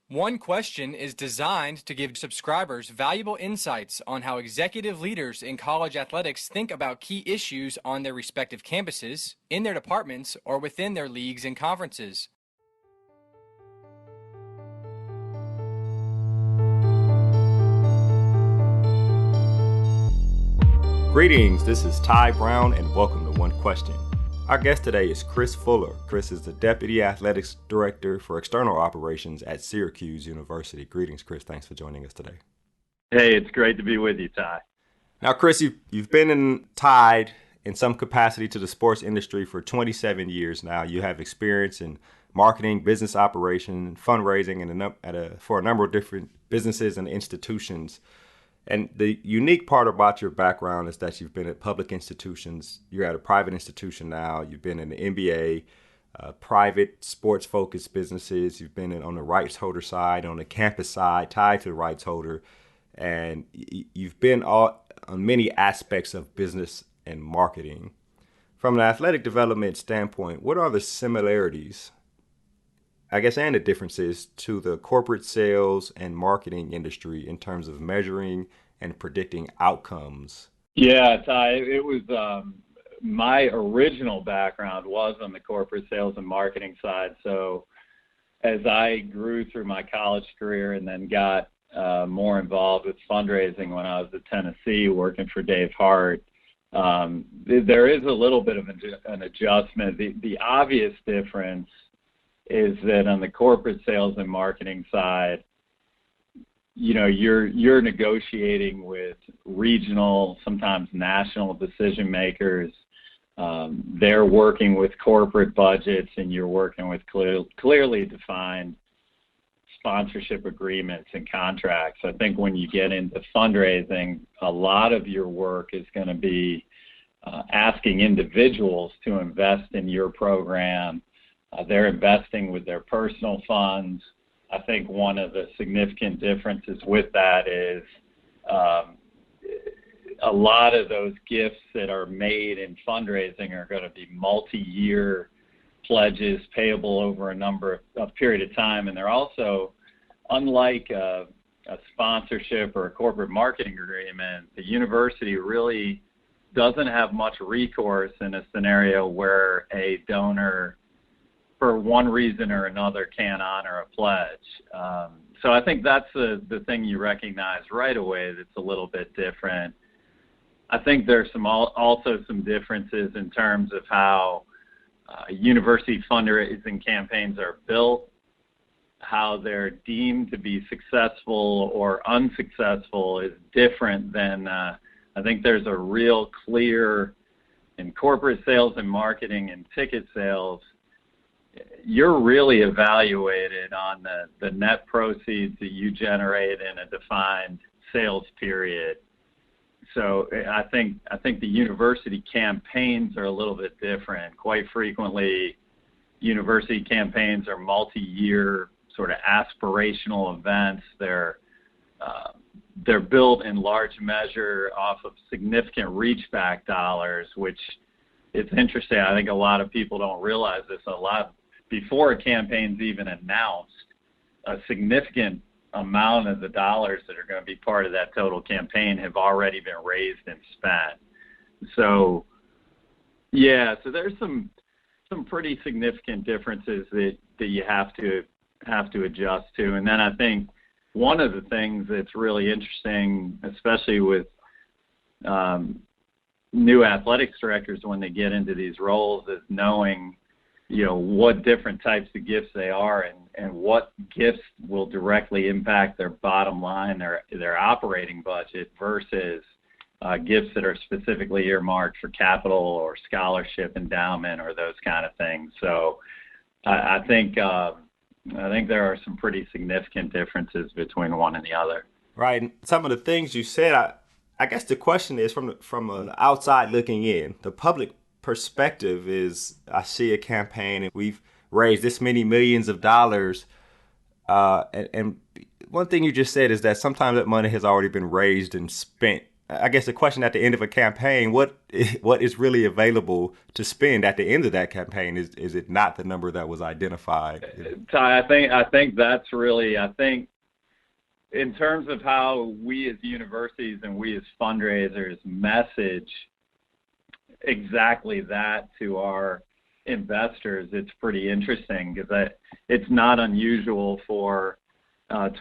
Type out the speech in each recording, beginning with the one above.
One Question is designed to give subscribers valuable insights on how executive leaders in college athletics think about key issues on their respective campuses, in their departments, or within their leagues and conferences. Greetings, this is Ty Brown and welcome to One Question. Our guest today is Chris Fuller. Chris is the Deputy Athletics Director for External Operations at Syracuse University. Greetings, Chris. Thanks for joining us today. Hey, it's great to be with you, Ty. Now, Chris, you've been tied in some capacity to the sports industry for 27 years now. You have experience in marketing, business operation, fundraising, and for a number of different businesses and institutions. And the unique part about your background is that you've been at public institutions. You're at a private institution now. You've been in the NBA, private sports-focused businesses. You've been on the rights holder side, on the campus side, tied to the rights holder. And you've been on many aspects of business and marketing. From an athletic development standpoint, what are the similarities, I guess, and the differences to the corporate sales and marketing industry in terms of measuring and predicting outcomes? Yeah, Ty, it was my original background was on the corporate sales and marketing side. So as I grew through my college career and then got more involved with fundraising when I was at Tennessee working for Dave Hart, there is a little bit of an adjustment. The obvious difference is that on the corporate sales and marketing side, you know, you're negotiating with regional, sometimes national decision makers. They're working with corporate budgets, and you're working with clearly defined sponsorship agreements and contracts. I think when you get into fundraising, a lot of your work is going to be asking individuals to invest in your program. They're investing with their personal funds. I think one of the significant differences with that is a lot of those gifts that are made in fundraising are going to be multi-year pledges payable over a period of time. And they're also, unlike a sponsorship or a corporate marketing agreement, the university really doesn't have much recourse in a scenario where a donor, for one reason or another, can't honor a pledge. So I think that's the thing you recognize right away that's a little bit different. I think there's also some differences in terms of how university fundraising campaigns are built, how they're deemed to be successful or unsuccessful is different than, I think there's a real clear, in corporate sales and marketing and ticket sales, you're really evaluated on the net proceeds that you generate in a defined sales period. So I think the university campaigns are a little bit different. Quite frequently, university campaigns are multi-year sort of aspirational events. They're built in large measure off of significant reach-back dollars, which it's interesting. I think a lot of people don't realize this. Before a campaign's even announced, a significant amount of the dollars that are going to be part of that total campaign have already been raised and spent. So, yeah, so there's some pretty significant differences that you have to adjust to. And then I think one of the things that's really interesting, especially with new athletics directors when they get into these roles, is knowing, you know, what different types of gifts they are and what gifts will directly impact their bottom line, their operating budget versus gifts that are specifically earmarked for capital or scholarship endowment or those kind of things. So I think there are some pretty significant differences between one and the other. Right. And some of the things you said, I guess the question is from an outside looking in, the public perspective is, I see a campaign and we've raised this many millions of dollars. And one thing you just said is that sometimes that money has already been raised and spent I guess the question at the end of a campaign, what is really available to spend at the end of that campaign? Is it not the number that was identified? Ty, I think that's really, I think in terms of how we as universities and we as fundraisers message exactly that to our investors, it's pretty interesting because it's not unusual for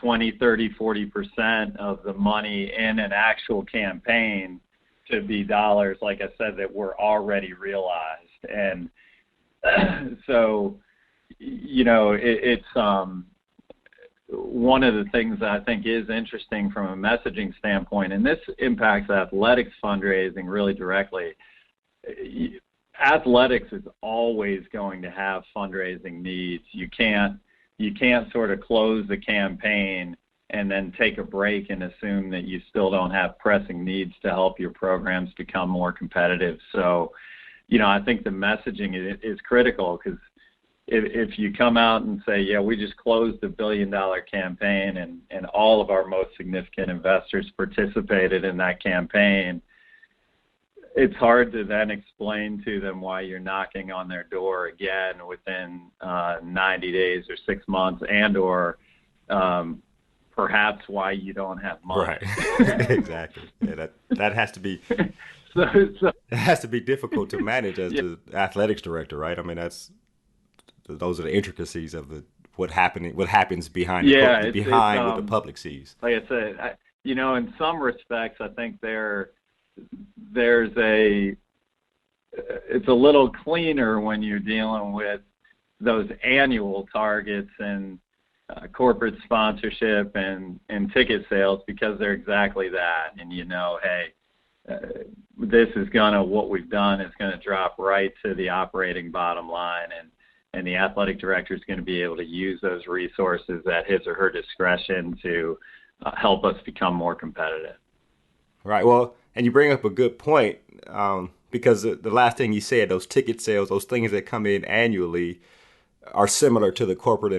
20, 30, 40% of the money in an actual campaign to be dollars, like I said, that were already realized. And so, it's one of the things that I think is interesting from a messaging standpoint, and this impacts athletics fundraising really directly. Athletics is always going to have fundraising needs. You can't sort of close the campaign and then take a break and assume that you still don't have pressing needs to help your programs become more competitive. So, I think the messaging is critical because if you come out and say, yeah, we just closed a $1 billion campaign and all of our most significant investors participated in that campaign, it's hard to then explain to them why you're knocking on their door again within 90 days or 6 months, and or perhaps why you don't have money. Right. Exactly. Yeah, that has to be it has to be difficult to manage as the athletics director, right? I mean, those are the intricacies of what happens behind what the public sees. Like I said, in some respects, I think it's a little cleaner when you're dealing with those annual targets and corporate sponsorship and ticket sales, because they're exactly that. And hey, this is what we've done is going to drop right to the operating bottom line, and the athletic director is going to be able to use those resources at his or her discretion to help us become more competitive. Right. Well, and you bring up a good point, because the last thing you said, those ticket sales, those things that come in annually, are similar to the corporate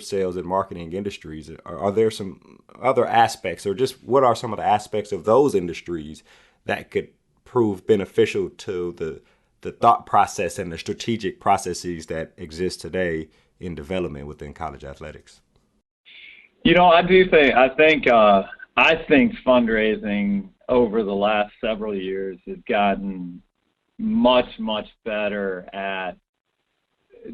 sales and marketing industries. Are there some other aspects, or just what are some of the aspects of those industries that could prove beneficial to the thought process and the strategic processes that exist today in development within college athletics? I think fundraising over the last several years has gotten much, much better at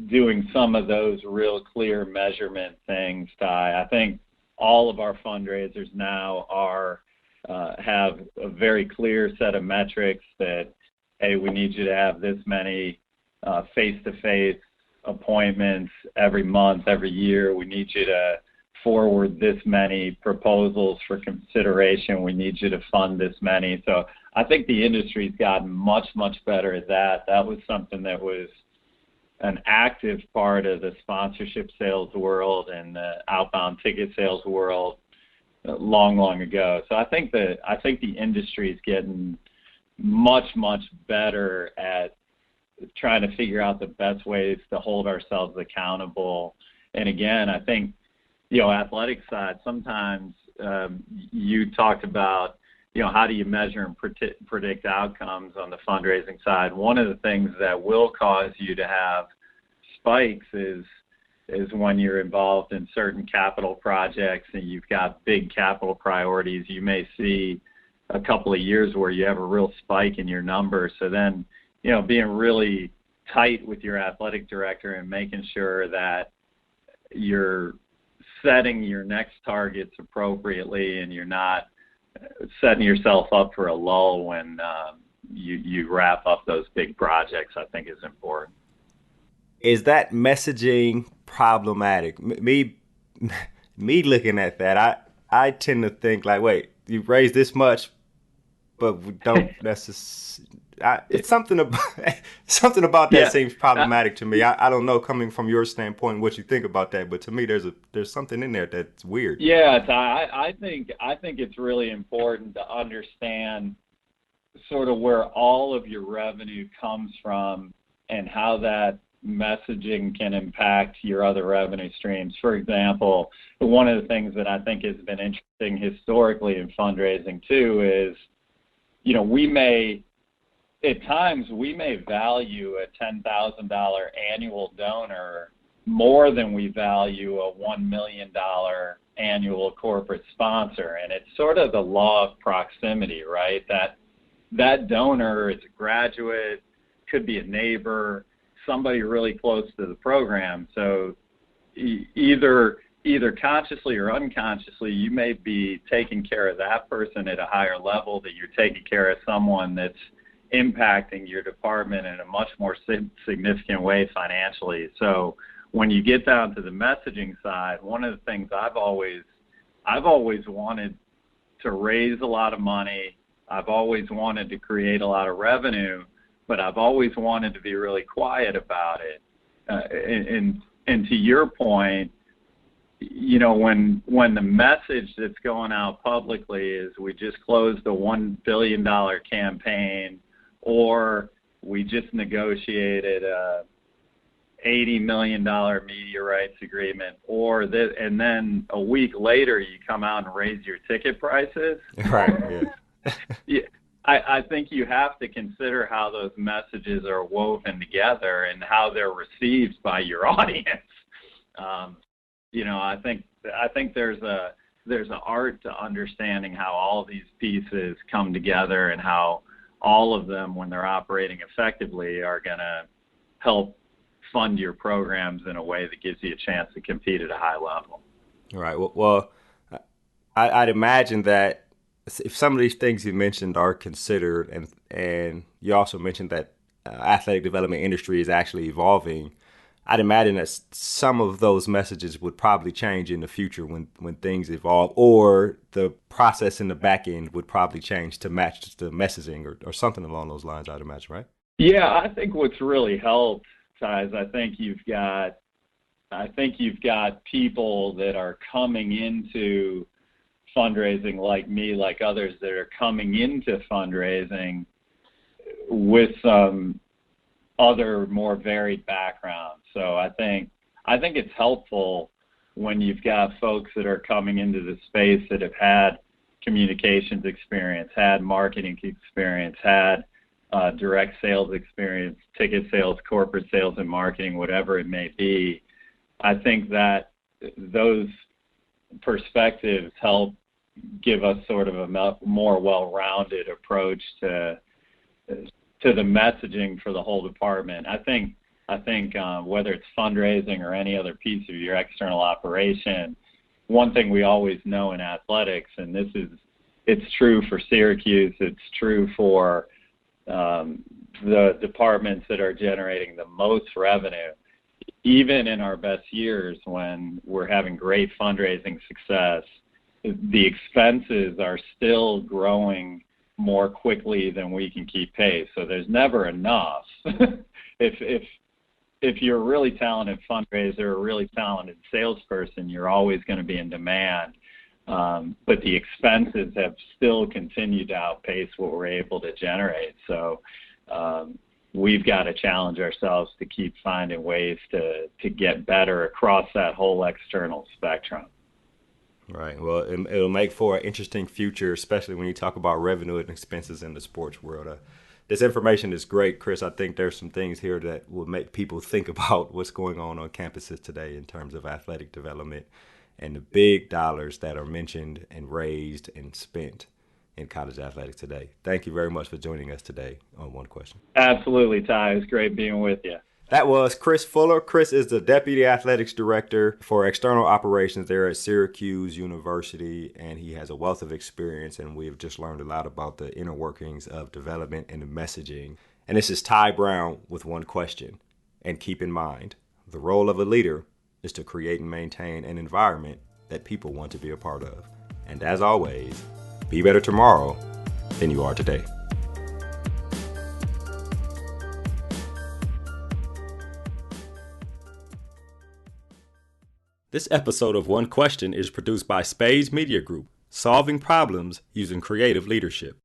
doing some of those real clear measurement things, Ty. I think all of our fundraisers now have a very clear set of metrics that, hey, we need you to have this many face-to-face appointments every month, every year. We need you to forward this many proposals for consideration. We need you to fund this many. So I think the industry's gotten much, much better at that. That was something that was an active part of the sponsorship sales world and the outbound ticket sales world long, long ago. So I think the industry is getting much, much better at trying to figure out the best ways to hold ourselves accountable. And again, I think, athletic side, sometimes you talked about, how do you measure and predict outcomes on the fundraising side. One of the things that will cause you to have spikes is when you're involved in certain capital projects and you've got big capital priorities. You may see a couple of years where you have a real spike in your numbers. So then, being really tight with your athletic director and making sure that you're setting your next targets appropriately and you're not setting yourself up for a lull when you wrap up those big projects, I think is important. Is that messaging problematic? Me looking at that, I tend to think like, wait, you raised this much, but we don't necessarily. It's something about that seems problematic to me. I don't know, coming from your standpoint, what you think about that, but to me, there's something in there that's weird. Yeah, Ty, I think it's really important to understand sort of where all of your revenue comes from and how that messaging can impact your other revenue streams. For example, one of the things that I think has been interesting historically in fundraising too is, at times we may value a $10,000 annual donor more than we value a $1 million annual corporate sponsor. And it's sort of the law of proximity, right? That donor is a graduate, could be a neighbor, somebody really close to the program. So either consciously or unconsciously, you may be taking care of that person at a higher level, that you're taking care of someone that's impacting your department in a much more significant way financially. So when you get down to the messaging side, one of the things I've always wanted to raise a lot of money. I've always wanted to create a lot of revenue, but I've always wanted to be really quiet about it. And to your point, when the message that's going out publicly is we just closed a $1 billion campaign, or we just negotiated a $80 million media rights agreement, and then a week later you come out and raise your ticket prices. Right. Yeah. Yeah, I think you have to consider how those messages are woven together and how they're received by your audience. I think there's an art to understanding how all these pieces come together and how all of them, when they're operating effectively, are going to help fund your programs in a way that gives you a chance to compete at a high level. All right. Well, I'd imagine that if some of these things you mentioned are considered, and you also mentioned that athletic development industry is actually evolving, I'd imagine that some of those messages would probably change in the future when things evolve, or the process in the back end would probably change to match the messaging or something along those lines, I'd imagine, right? Yeah, I think what's really helped, Ty, is I think you've got people that are coming into fundraising like me, like others that are coming into fundraising with some other more varied backgrounds. So I think it's helpful when you've got folks that are coming into the space that have had communications experience, had marketing experience, had direct sales experience, ticket sales, corporate sales and marketing, whatever it may be. I think that those perspectives help give us sort of a more well-rounded approach to the messaging for the whole department. I think whether it's fundraising or any other piece of your external operation, one thing we always know in athletics, and it's true for Syracuse, it's true for the departments that are generating the most revenue. Even in our best years, when we're having great fundraising success, the expenses are still growing more quickly than we can keep pace. So there's never enough. If you're a really talented fundraiser or a really talented salesperson, you're always going to be in demand. But the expenses have still continued to outpace what we're able to generate. So we've got to challenge ourselves to keep finding ways to get better across that whole external spectrum. Right. Well, it'll make for an interesting future, especially when you talk about revenue and expenses in the sports world. This information is great, Chris. I think there's some things here that will make people think about what's going on campuses today in terms of athletic development and the big dollars that are mentioned and raised and spent in college athletics today. Thank you very much for joining us today on One Question. Absolutely, Ty. It was great being with you. That was Chris Fuller. Chris is the Deputy Athletics Director for External Operations there at Syracuse University, and he has a wealth of experience, and we've just learned a lot about the inner workings of development and the messaging. And this is Ty Brown with One Question. And keep in mind, the role of a leader is to create and maintain an environment that people want to be a part of. And as always, be better tomorrow than you are today. This episode of One Question is produced by Spades Media Group, solving problems using creative leadership.